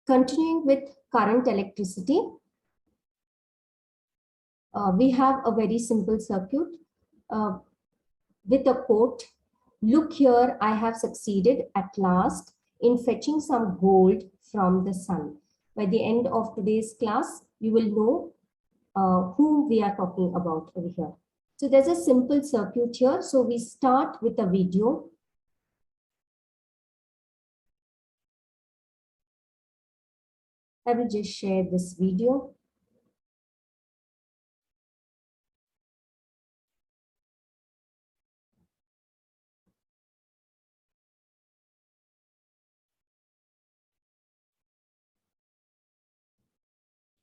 Continuing with current electricity, we have a very simple circuit with a quote, "Look here, I have succeeded at last in fetching some gold from the sun." By the end of today's class, you will know whom we are talking about over here. So there's a simple circuit here. So we start with a video. I will just share this video.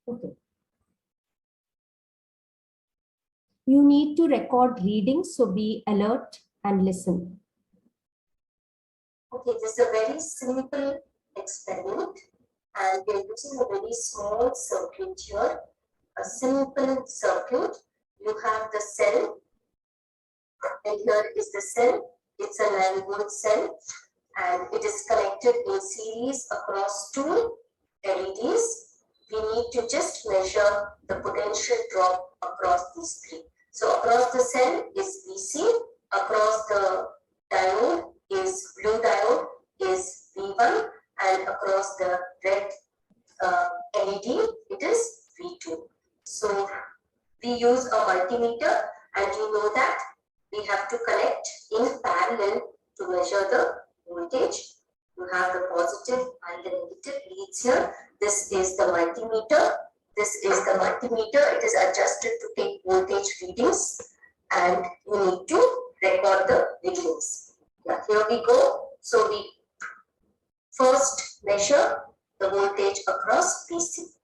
Okay. You need to record readings, so be alert and listen. Okay, this is a very simple experiment, and we are using a very small circuit here. A simple circuit. You have the cell, and here is the cell. It's a 9-volt cell, and it is connected in series across two LEDs. We need to just measure the potential drop across these three. So across the cell is VC, across the diode is blue diode is V1, and across the red LED it is V2. So we use a multimeter, and you know that we have to connect in parallel to measure the voltage. You have the positive and the negative leads here. This is the multimeter. This is the multimeter. It is adjusted to take voltage readings, and you need to record the readings. Now, here we go. So we first measure the voltage across VC.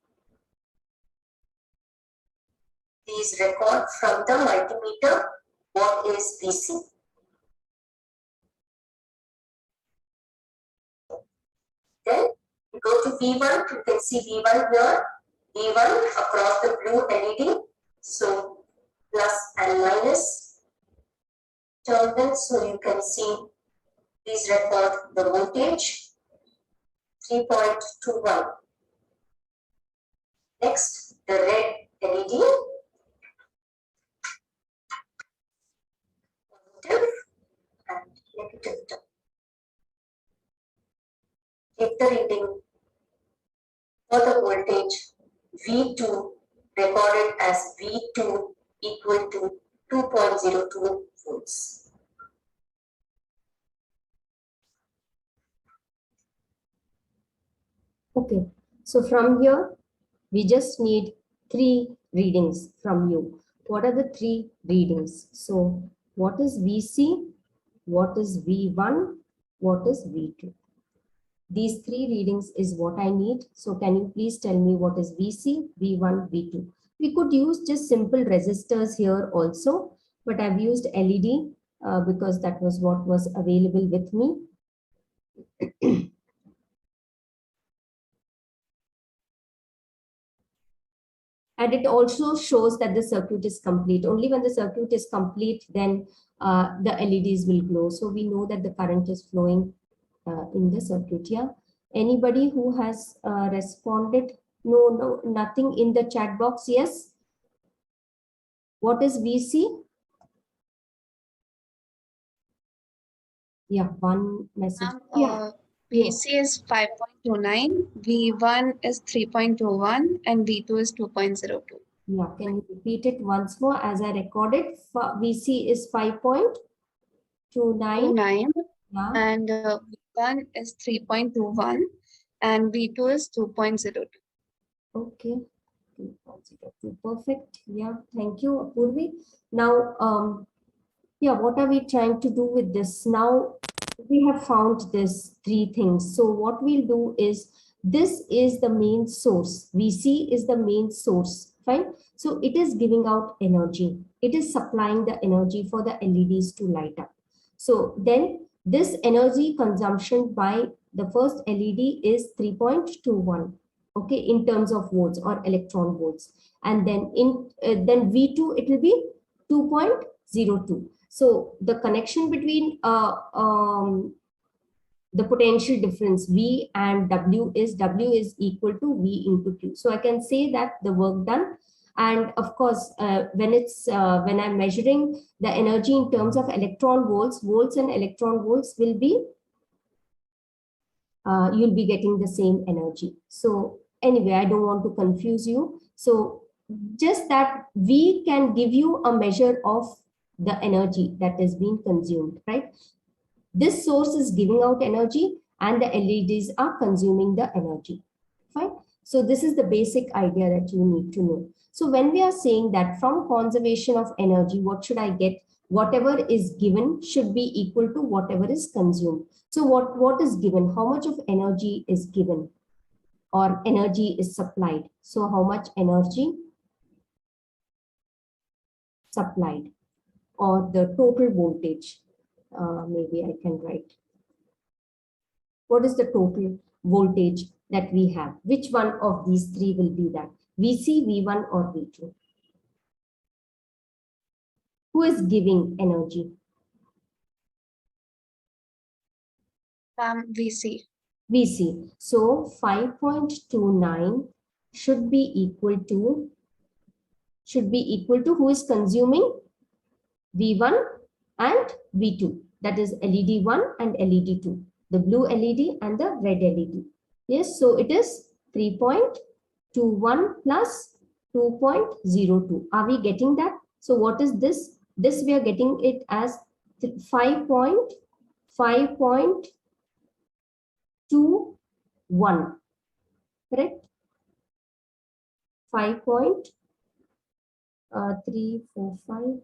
Please record from the multimeter what is VC. Then we go to V1. You can see V1 here. V1 across the blue LED. So plus and minus terminal. So you can see, please record the voltage 3.21. Next, the red LED. Positive and negative term. Take the reading for the voltage V2 recorded as V2 equal to 2.02 volts. Okay, so from here, we just need 3 readings from you. What are the 3 readings? So what is VC? What is V1? What is V2? These 3 readings is what I need. So can you please tell me what is VC, V1, V2? We could use just simple resistors here also, but I've used LED because that was what was available with me. And it also shows that the circuit is complete. Only when the circuit is complete, then the LEDs will glow. So we know that the current is flowing in the circuit here. Anybody who has responded? No, nothing in the chat box. Yes. What is VC? Yeah, one message. VC is 5.29, V1 is 3.21, and V2 is 2.02. Yeah, can you repeat it once more as I recorded? VC is 5.29. Yeah. And V1 is 3.21 and V2 is 2.02. Okay, 2.02. Perfect. Yeah, thank you, Apurvi. Now, yeah, what are we trying to do with this? Now, we have found this 3 things. So what we'll do is, this is the main source. VC is the main source, fine? So it is giving out energy. It is supplying the energy for the LEDs to light up. So then this energy consumption by the first LED is 3.21, okay, in terms of volts or electron volts. And then then V2, it will be 2.02. So the connection between the potential difference V and W is equal to V into Q. So I can say that the work done, and of course when I'm measuring the energy in terms of electron volts and electron volts will be you'll be getting the same energy. So anyway, I don't want to confuse you. So just that we can give you a measure of the energy that is being consumed, right? This source is giving out energy and the LEDs are consuming the energy. Fine. So this is the basic idea that you need to know. So when we are saying that from conservation of energy, what should I get? Whatever is given should be equal to whatever is consumed. So what is given? How much of energy is given or energy is supplied? So how much energy supplied or the total voltage? Maybe I can write. What is the total voltage that we have? Which one of these three will be that? VC, V1 or V2? Who is giving energy? VC. VC. So 5.29 should be equal to who is consuming? V1 and V2. That is LED 1 and LED 2. The blue LED and the red LED. Yes, so it is 3.21 plus 2.02. Are we getting that? So what is this? This we are getting it as 5.21. Correct? 5.345.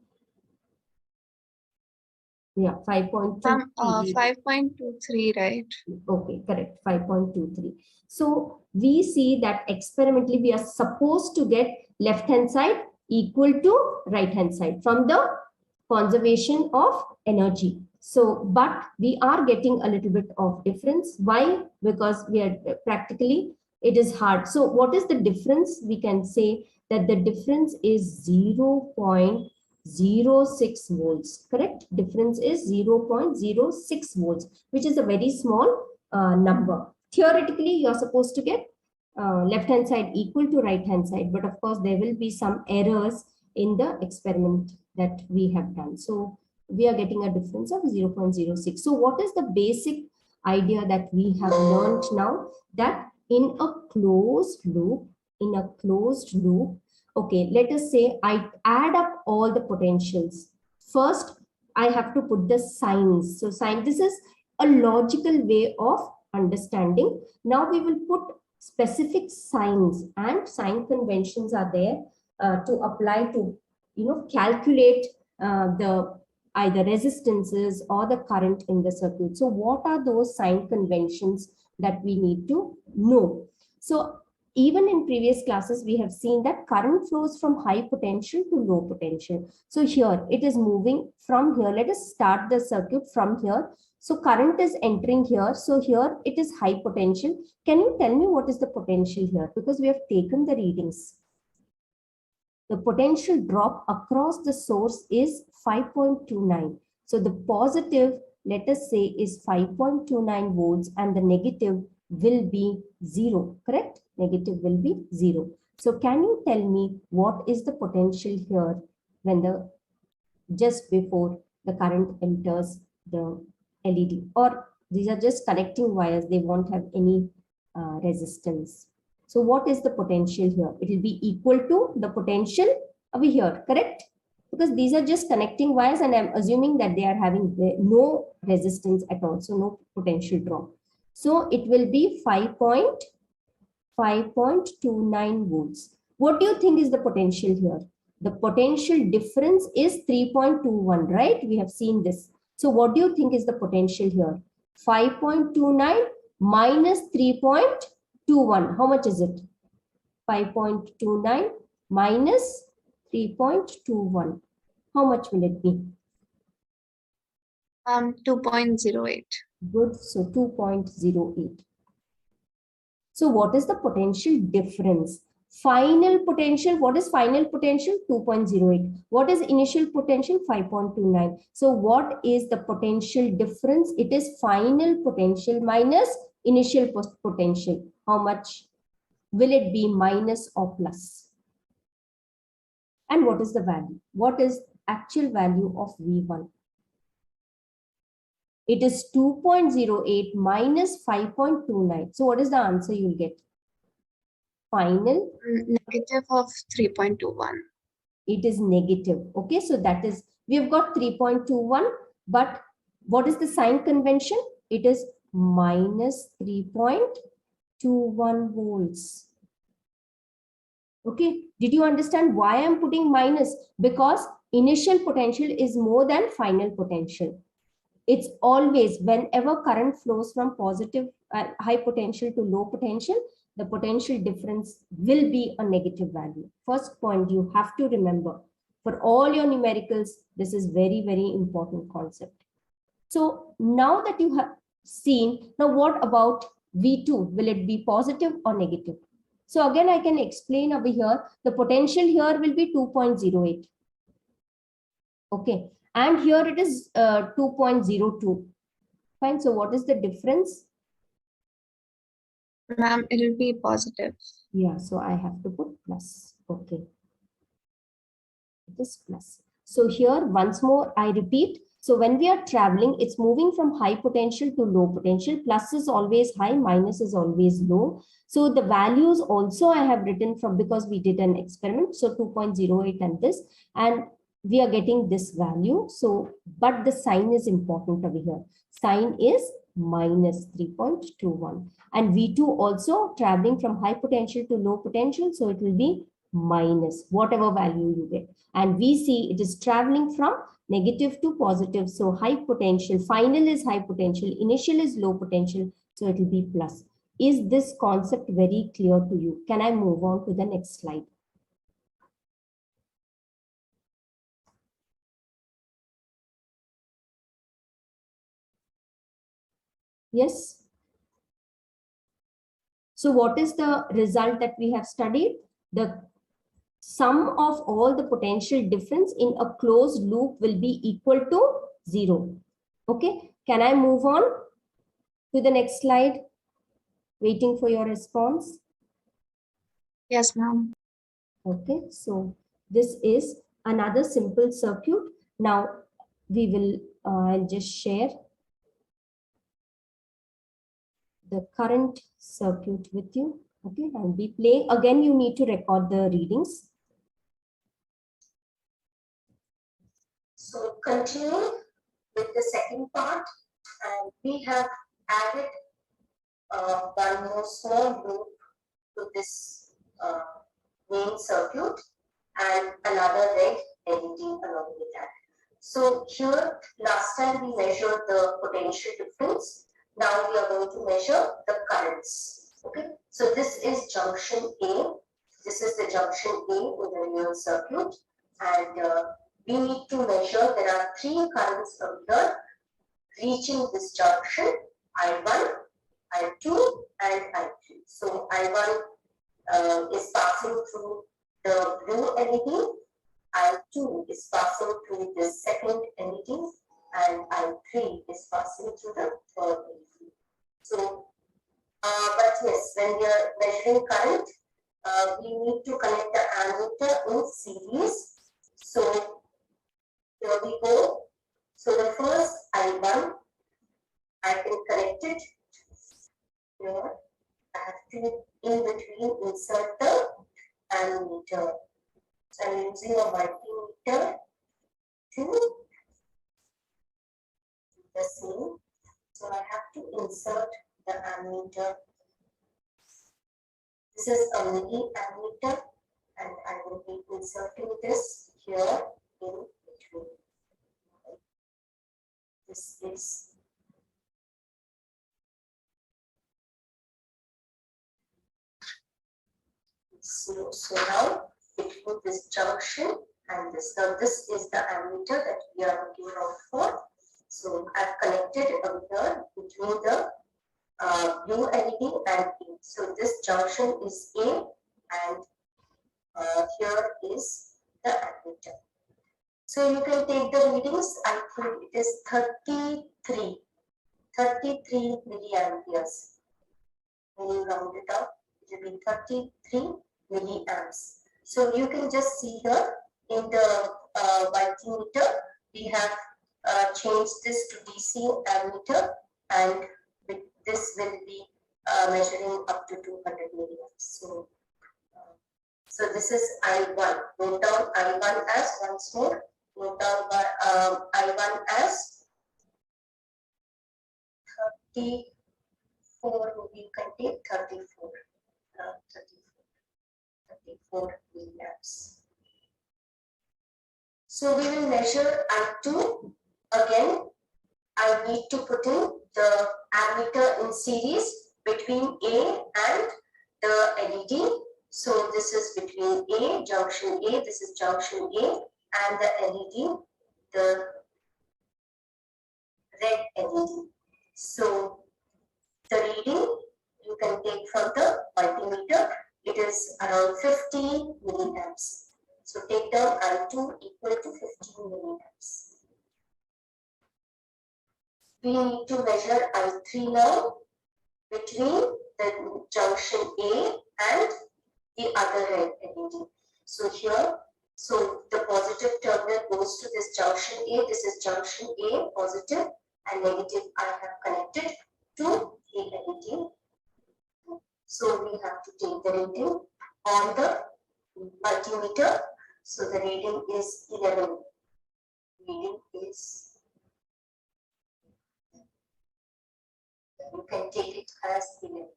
Yeah, 5.2. 5.23, right? Okay, correct. 5.23. So we see that experimentally we are supposed to get left hand side equal to right hand side from the conservation of energy. So, but we are getting a little bit of difference. Why? Because we are practically, it is hard. So what is the difference? We can say that the difference is 0.06 volts, correct? Difference is 0.06 volts, which is a very small number. Theoretically, you're supposed to get left hand side equal to right hand side, but of course there will be some errors in the experiment that we have done. So we are getting a difference of 0.06. So what is the basic idea that we have learned now? That in a closed loop, okay, let us say I add up all the potentials. First, I have to put the signs. So sign, this is a logical way of understanding. Now we will put specific signs, and sign conventions are there to apply to, calculate the either resistances or the current in the circuit. So what are those sign conventions that we need to know? So even in previous classes, we have seen that current flows from high potential to low potential. So here it is moving from here. Let us start the circuit from here. So current is entering here. So here it is high potential. Can you tell me what is the potential here? Because we have taken the readings. The potential drop across the source is 5.29. So the positive, let us say, is 5.29 volts and the negative will be 0, correct? Negative will be 0. So can you tell me what is the potential here when just before the current enters the LED? Or these are just connecting wires, they won't have any resistance. So what is the potential here? It will be equal to the potential over here, correct? Because these are just connecting wires and I'm assuming that they are having no resistance at all, so no potential drop. So it will be 5.29 volts. What do you think is the potential here? The potential difference is 3.21, right? We have seen this. So what do you think is the potential here? 5.29 minus 3.21. How much is it? 5.29 minus 3.21. How much will it be? 2.08. Good. So 2.08. So what is the potential difference? Final potential, what is final potential? 2.08. What is initial potential? 5.29. So what is the potential difference? It is final potential minus initial potential. How much will it be, minus or plus? And what is the value? What is actual value of V1? It is 2.08 minus 5.29. So what is the answer you'll get? Final. Negative of 3.21. It is negative. Okay, so that is, we have got 3.21, but what is the sign convention? It is minus 3.21 volts. Okay, did you understand why I'm putting minus? Because initial potential is more than final potential. It's always, whenever current flows from positive high potential to low potential, the potential difference will be a negative value. First point you have to remember. For all your numericals, this is very, very important concept. So now that you have seen, now what about V2? Will it be positive or negative? So again, I can explain over here, the potential here will be 2.08. Okay, and here it is 2.02. Fine, so what is the difference? Ma'am, it will be positive. Yeah, so I have to put plus. Okay, it is plus. So here, once more, I repeat. So when we are traveling, it's moving from high potential to low potential. Plus is always high, minus is always low. So the values also I have written from, because we did an experiment. So 2.08 and this, and we are getting this value. So, but the sign is important over here. Sign is minus 3.21. And V2 also traveling from high potential to low potential. So it will be minus whatever value you get. And we see it is traveling from negative to positive. So high potential, final is high potential, initial is low potential. So it will be plus. Is this concept very clear to you? Can I move on to the next slide? Yes. So what is the result that we have studied? The sum of all the potential difference in a closed loop will be equal to 0. Okay, can I move on to the next slide? Waiting for your response. Yes, ma'am. Okay, so this is another simple circuit. Now we will I'll just share the current circuit with you. Okay, I'll be playing. Again, you need to record the readings. So continue with the second part, and we have added one more small loop to this main circuit and another red LED along with that. So here, last time we measured the potential difference. Now we are going to measure the currents. Okay, so this is junction A. This is the junction A in the real circuit, and we need to measure. There are three currents from here reaching this junction: I1, I2, and I3. So I1 is passing through the blue LED. I2 is passing through the second LED, and I3 is passing through the third LED. So, but yes, when we are measuring current, we need to connect the ammeter in series. So, here we go. So, the first I1, I can connect it here. I have to in between insert the ammeter. So I'm using a multimeter to do the same. So I have to insert the ammeter. This is a mini ammeter, and I will be inserting this here in between. This is so now between this junction and this. Now this is the ammeter that we are looking out for. So I've connected over here between the blue LED and A. So this junction is A, and here is the ammeter. So you can take the readings. I think it is 33 milliamperes. When you round it up, it will be 33 milliamps. So you can just see here in the multimeter, we have changed this to DC ammeter, and this will be measuring up to 200 milliamps. So this is I1. Note down I1 as once more. Note down I1 as 34. You can take 34. 34 milliamps. So we will measure I2 again. I need to put in the ammeter in series between A and the LED. So this is between A, junction A, this is junction A, and the LED, the red LED. So the reading you can take from the multimeter, it is around 50 milliamps. So take down I2 equal to 15 milliamps. We need to measure I3 now between the junction A and the other red LED. So here, so the positive terminal goes to this junction A. This is junction A, positive, and negative I have connected to the LED. So we have to take the reading on the multimeter. So the reading is 11. Reading is, you can take it as 11.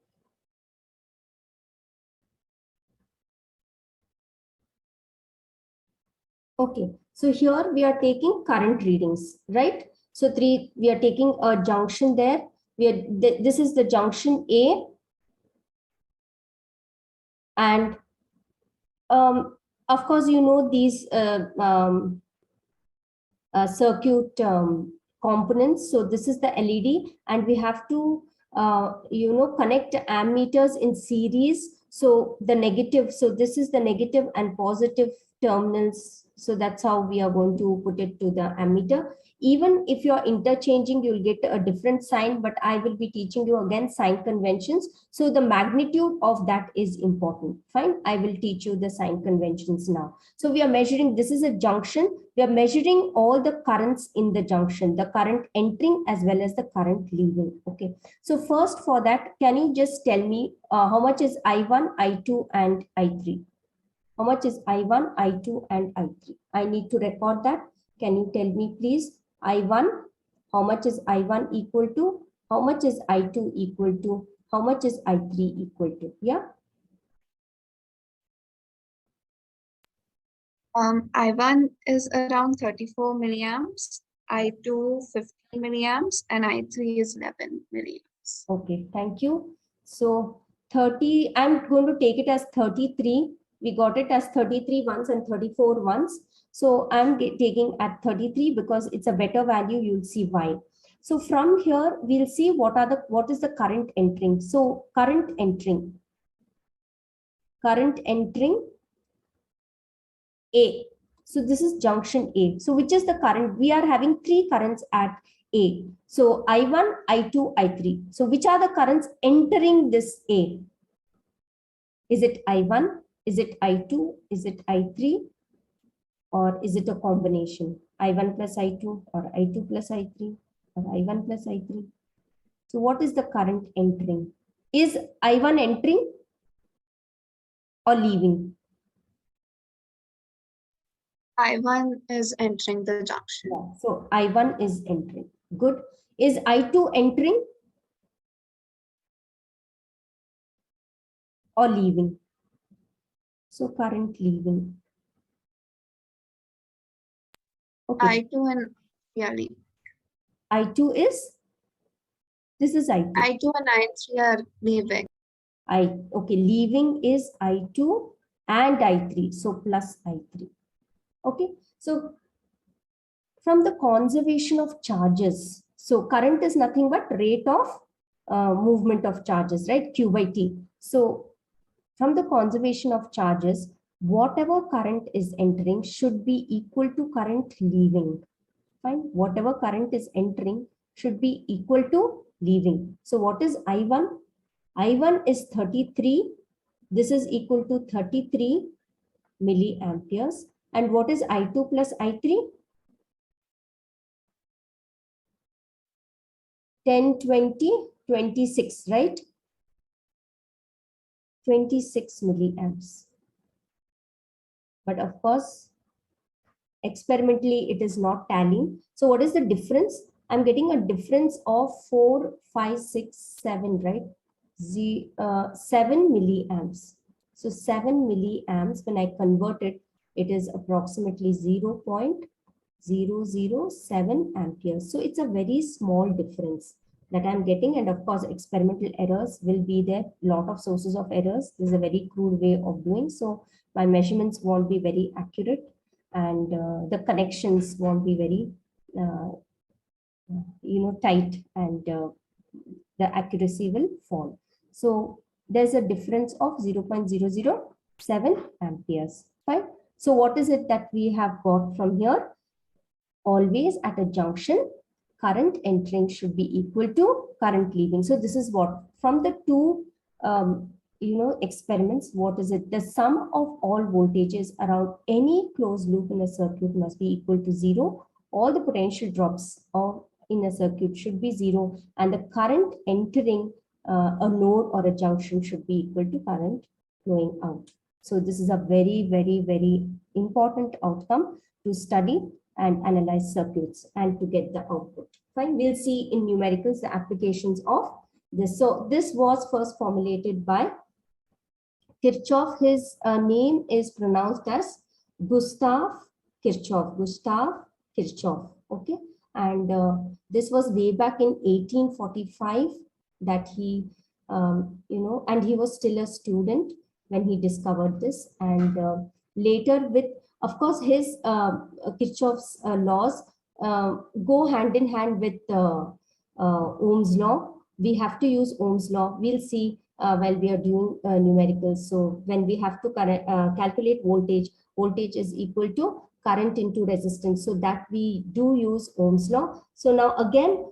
Okay, so here we are taking current readings, right? So we are taking a junction there. This is the junction A, and of course, you know these circuit components. So this is the LED, and we have to connect ammeters in series. So the negative, so this is the negative and positive terminals. So that's how we are going to put it to the ammeter. Even if you're interchanging, you'll get a different sign, but I will be teaching you again sign conventions. So the magnitude of that is important. Fine, I will teach you the sign conventions now. So we are measuring, this is a junction. We are measuring all the currents in the junction, the current entering as well as the current leaving. Okay. So first for that, can you just tell me how much is I1, I2, and I3? How much is I1, I2, and I3? I need to record that. Can you tell me please? I1, how much is I1 equal to? How much is I2 equal to? How much is I3 equal to? Yeah. I1 is around 34 milliamps, I2 15 milliamps, and I3 is 11 milliamps. Okay, thank you. So 30, I'm going to take it as 33. We got it as 33 once and 34 once. So I'm taking at 33 because it's a better value. You'll see why. So from here, we'll see what is the current entering. So current entering A. So this is junction A. So which is the current? We are having three currents at A. So I1, I2, I3. So which are the currents entering this A? Is it I1? Is it I2? Is it I3? Or is it a combination? I1 plus I2 or I2 plus I3 or I1 plus I3? So what is the current entering? Is I1 entering or leaving? I1 is entering the junction. Yeah, so I1 is entering. Good. Is I2 entering or leaving? So current leaving. Okay. I2 and yeah, I2 is, this is I2. I2 and I3 are leaving. Okay, leaving is I2 and I3. So plus I3. Okay. So from the conservation of charges, so current is nothing but rate of movement of charges, right? Q by T. So from the conservation of charges, whatever current is entering should be equal to current leaving. Fine. Whatever current is entering should be equal to leaving. So what is I1? I1 is 33. This is equal to 33 milliamperes. And what is I2 plus I3? 10, 20, 26, right? 26 milliamps. But of course, experimentally, it is not tallying. So what is the difference? I'm getting a difference of 4, 5, 6, 7, right? 7 milliamps. So 7 milliamps, when I convert it, it is approximately 0.007 amperes. So it's a very small difference that I'm getting. And of course, experimental errors will be there. Lot of sources of errors. This is a very crude way of doing. So my measurements won't be very accurate, and the connections won't be very tight, and the accuracy will fall. So there's a difference of 0.007 amperes. Fine. So what is it that we have got from here? Always at a junction, current entering should be equal to current leaving. So this is what from the two experiments, what is it? The sum of all voltages around any closed loop in a circuit must be equal to 0. All the potential drops in a circuit should be 0, and the current entering a node or a junction should be equal to current flowing out. So this is a very, very, very important outcome to study and analyze circuits and to get the output. Fine, we'll see in numericals the applications of this. So this was first formulated by Kirchhoff. His name is pronounced as Gustav Kirchhoff. Gustav Kirchhoff. Okay, and this was way back in 1845 that he, and he was still a student when he discovered this. And later, with, of course, his Kirchhoff's laws go hand in hand with Ohm's law. We have to use Ohm's law. We'll see while we are doing numericals. So when we have to calculate voltage, voltage is equal to current into resistance. So that we do use Ohm's law. So now again,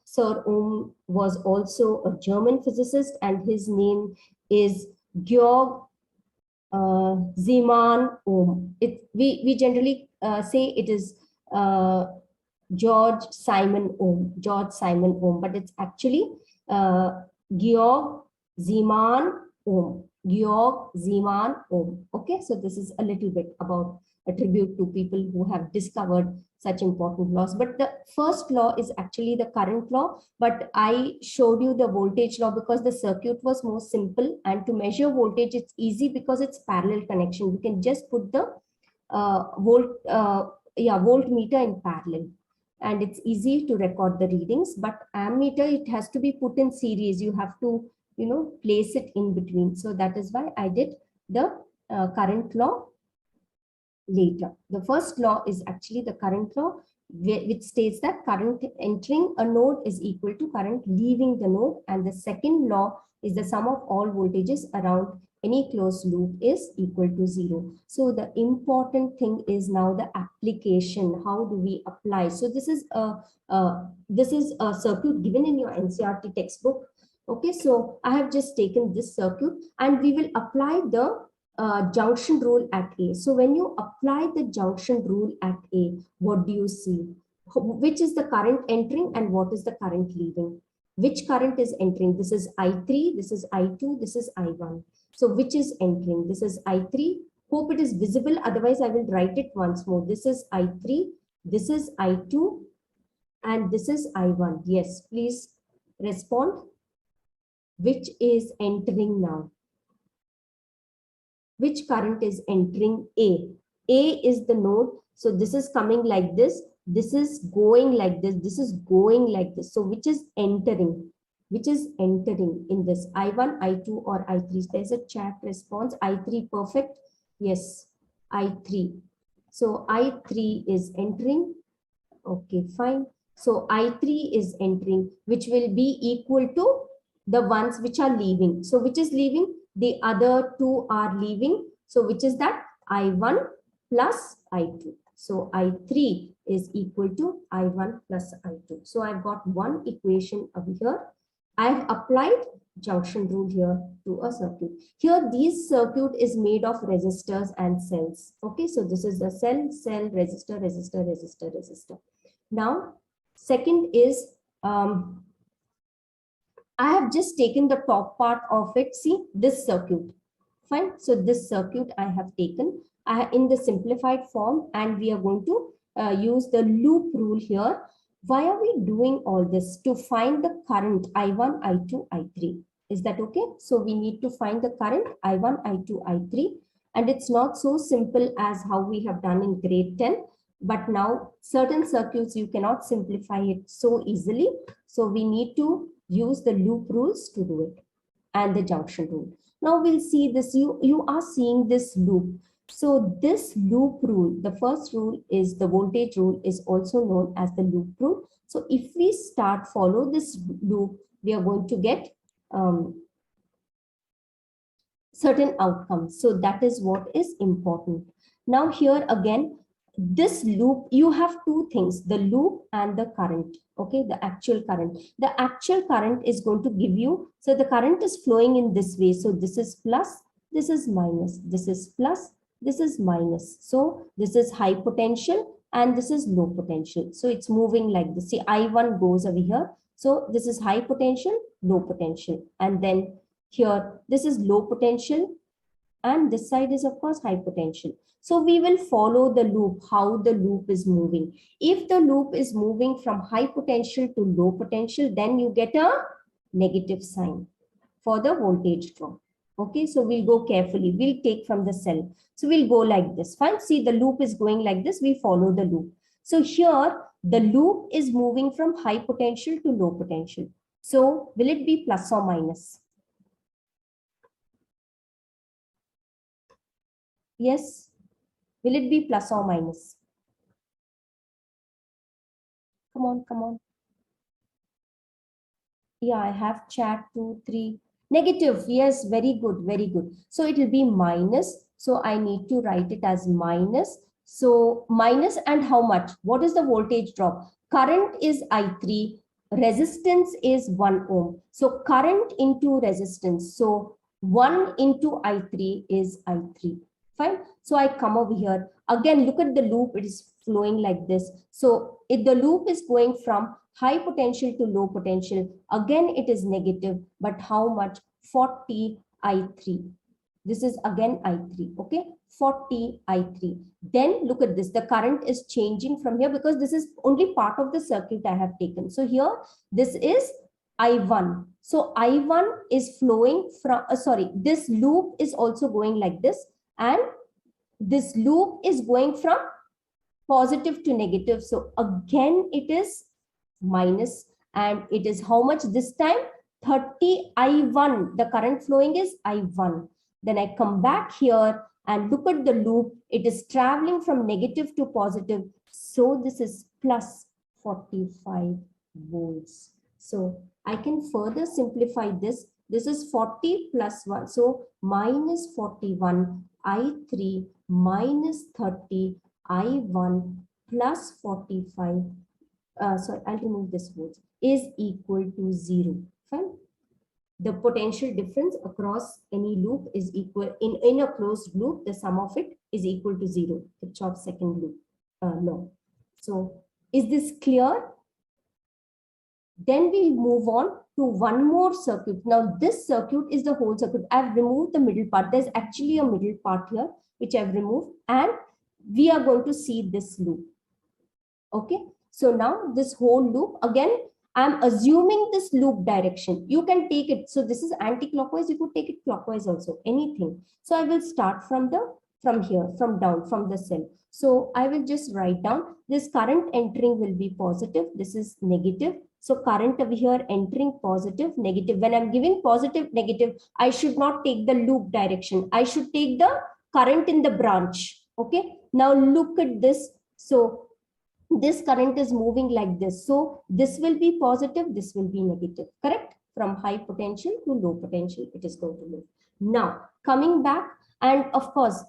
Sir Ohm was also a German physicist, and his name is Georg Zeeman Ohm. We generally say it is George Simon Ohm, but it's actually Georg Zeeman Ohm. Georg Zeeman Ohm. Okay, so this is a little bit about a tribute to people who have discovered such important laws. But the first law is actually the current law, but I showed you the voltage law because the circuit was more simple, and to measure voltage it's easy because it's parallel connection. We can just put the voltmeter in parallel, and it's easy to record the readings. But ammeter, it has to be put in series. You have to place it in between. So that is why I did the current law later. The first law is actually the current law, which states that current entering a node is equal to current leaving the node. And the second law is the sum of all voltages around any closed loop is equal to 0. So the important thing is now the application. How do we apply? So this is a circuit given in your NCERT textbook. Okay, so I have just taken this circuit, and we will apply the junction rule at A. So when you apply the junction rule at A, what do you see? Which is the current entering and what is the current leaving? Which current is entering? This is I3, this is I2, this is I1. So which is entering? This is I3. Hope it is visible. Otherwise, I will write it once more. This is I3, this is I2, and this is I1. Yes, please respond. Which is entering now? Which current is entering A? A is the node. So this is coming like this. This is going like this. This is going like this. So which is entering? Which is entering in this? I1, I2, or I3? There's a chat response. I3, perfect. Yes, I3. So I3 is entering. Okay, fine. So I3 is entering, which will be equal to the ones which are leaving. So which is leaving? The other two are leaving. So which is that? I1 plus I2. So I3 is equal to I1 plus I2. So I've got one equation over here. I've applied junction rule here to a circuit. Here, this circuit is made of resistors and cells. Okay, so this is the cell, resistor, resistor, resistor, resistor. Now, second is, I have just taken the top part of it. See, this circuit. Fine. So this circuit I have taken in the simplified form, and we are going to use the loop rule here. Why are we doing all this? To find the current I1, I2, I3. Is that okay? So we need to find the current I1, I2, I3. And it's not so simple as how we have done in grade 10. But now certain circuits, you cannot simplify it so easily. So we need to use the loop rules to do it, and the junction rule. Now we'll see this. You are seeing this loop. So this loop rule, the first rule is the voltage rule, is also known as the loop rule. So if we follow this loop, we are going to get certain outcomes. So that is what is important. Now here again, this loop, you have two things, the loop and the current. Okay, the actual current. The actual current is going to give you, so the current is flowing in this way. So this is plus, this is minus, this is plus, this is minus. So this is high potential and this is low potential. So it's moving like this. See, I1 goes over here. So this is high potential, low potential. And then here, this is low potential, and this side is of course high potential. So we will follow the loop, how the loop is moving. If the loop is moving from high potential to low potential, then you get a negative sign for the voltage drop. Okay, so we'll go carefully. We'll take from the cell. So we'll go like this. Fine. See, the loop is going like this. We follow the loop. So here, the loop is moving from high potential to low potential. So will it be plus or minus? Yes. Will it be plus or minus? Come on, come on. Yeah, I have chat 2, 3. Negative. Yes, very good, very good. So it will be minus. So I need to write it as minus. So minus, and how much? What is the voltage drop? Current is I3. Resistance is 1 ohm. So current into resistance. So 1 into I3 is I3. Fine. So I come over here. Again, look at the loop. It is flowing like this. So if the loop is going from high potential to low potential, again it is negative, but how much? 40 I3. This is again I3. Okay, 40 I3. Then look at this. The current is changing from here because this is only part of the circuit I have taken. So here, this is I1. So I1 is flowing from, this loop is also going like this, and this loop is going from positive to negative. So again, it is minus, and it is how much this time? 30 I1. The current flowing is I1. Then I come back here and look at the loop. It is traveling from negative to positive. So this is plus 45 volts. So I can further simplify this. This is 40 plus 1. So minus 41 I3 minus 30 I1 plus 45. Sorry, I'll remove this volts, is equal to 0. Fine. The potential difference across any loop is equal, in a closed loop, the sum of it is equal to 0. Kirchhoff's second loop law. So is this clear? Then we move on to one more circuit. Now this circuit is the whole circuit. I've removed the middle part. There's actually a middle part here, which I've removed, and we are going to see this loop. Okay. So now this whole loop, again, I'm assuming this loop direction. You can take it. So this is anti-clockwise. You could take it clockwise also, anything. So I will start from here, from down, from the cell. So I will just write down this current entering will be positive. This is negative. So current over here entering positive, negative. When I'm giving positive, negative, I should not take the loop direction. I should take the current in the branch. Okay. Now look at this. So this current is moving like this. So this will be positive, this will be negative. Correct? from high potential to low potential, it is going to move. Now, coming back, and of course,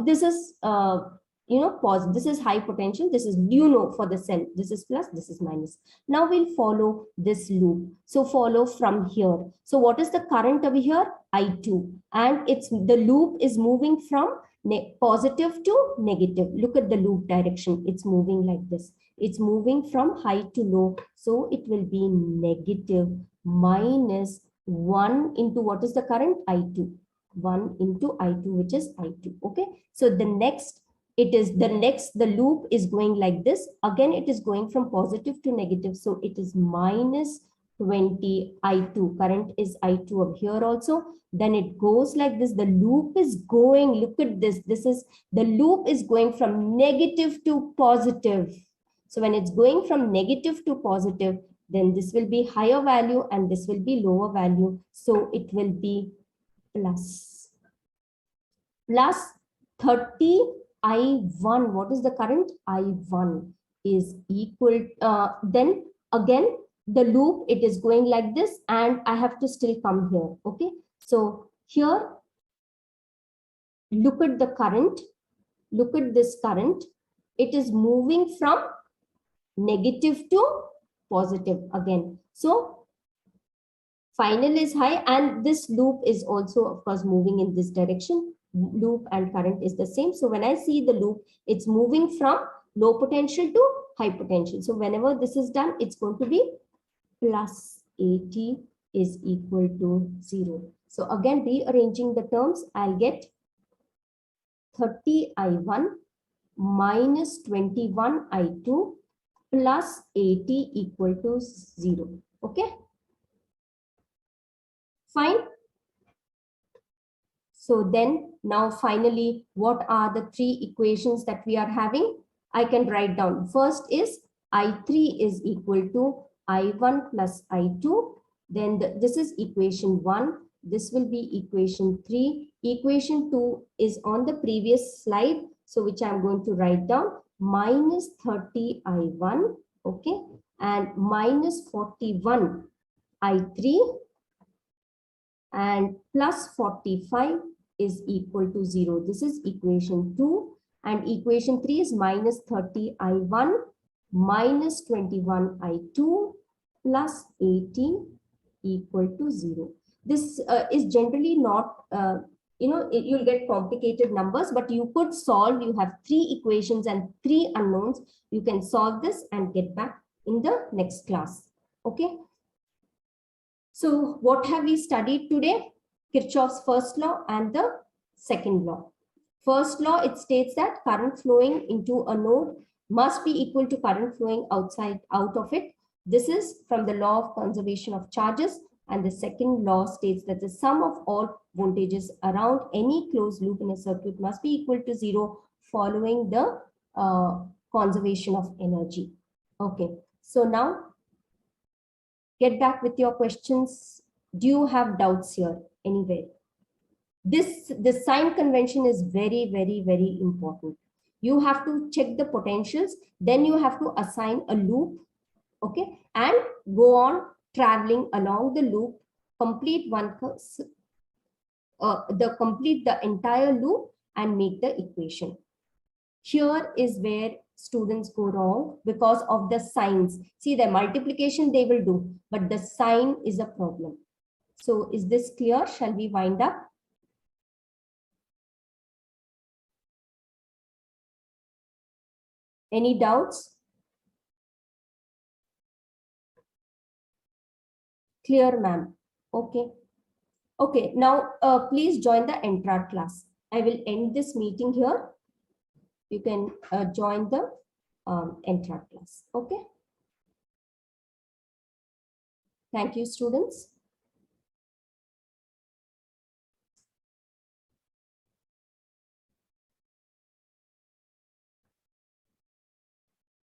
this is, pause. This is high potential. This is, for the cell. This is plus, this is minus. Now we'll follow this loop. So follow from here. So what is the current over here? I2. And the loop is moving from positive to negative. Look at the loop direction. It's moving like this. It's moving from high to low. So it will be negative minus 1 into what is the current? I2. 1 into I2, which is I2. Okay. So the loop is going like this. Again, it is going from positive to negative. So it is minus 20 I2. Current is I2 over here also. Then it goes like this. The loop is going, look at this. The loop is going from negative to positive. So when it's going from negative to positive, then this will be higher value and this will be lower value. So it will be plus 30 I1. What is the current? I1 is equal, then again, the loop, it is going like this, and I have to still come here. Okay. So here, look at the current. Look at this current. It is moving from negative to positive again. So final is high, and this loop is also, of course, moving in this direction. Loop and current is the same. So when I see the loop, it's moving from low potential to high potential. So whenever this is done, it's going to be plus 80 is equal to 0. So again, rearranging the terms, I'll get 30 I1 minus 21 I2 plus 80 equal to 0. Okay. Fine. So then now finally, what are the 3 equations that we are having? I can write down. First is I3 is equal to I1 plus I2. Then this is equation 1. This will be equation 3. Equation 2 is on the previous slide. So which I'm going to write down, minus 30 I1. Okay. And minus 41 I3. And plus 45 is equal to 0. This is equation 2. And equation 3 is minus 30 I1 minus 21 I2 plus 80 equal to 0. This is generally not, you'll get complicated numbers, but you could solve. You have 3 equations and 3 unknowns. You can solve this and get back in the next class. Okay. So what have we studied today? Kirchhoff's first law and the second law. First law, it states that current flowing into a node must be equal to current flowing out of it. This is from the law of conservation of charges. And the second law states that the sum of all voltages around any closed loop in a circuit must be equal to 0 following the conservation of energy. Okay, so now get back with your questions. Do you have doubts here anywhere? The sign convention is very, very, very important. You have to check the potentials, then you have to assign a loop, okay, and go on traveling along the loop, complete the entire loop and make the equation. Here is where students go wrong because of the signs. See, the multiplication they will do, but the sign is a problem. So is this clear? Shall we wind up? Any doubts? Clear, ma'am. Okay. Okay, now please join the Entra class. I will end this meeting here. You can join the Entra class. Okay. Thank you, students.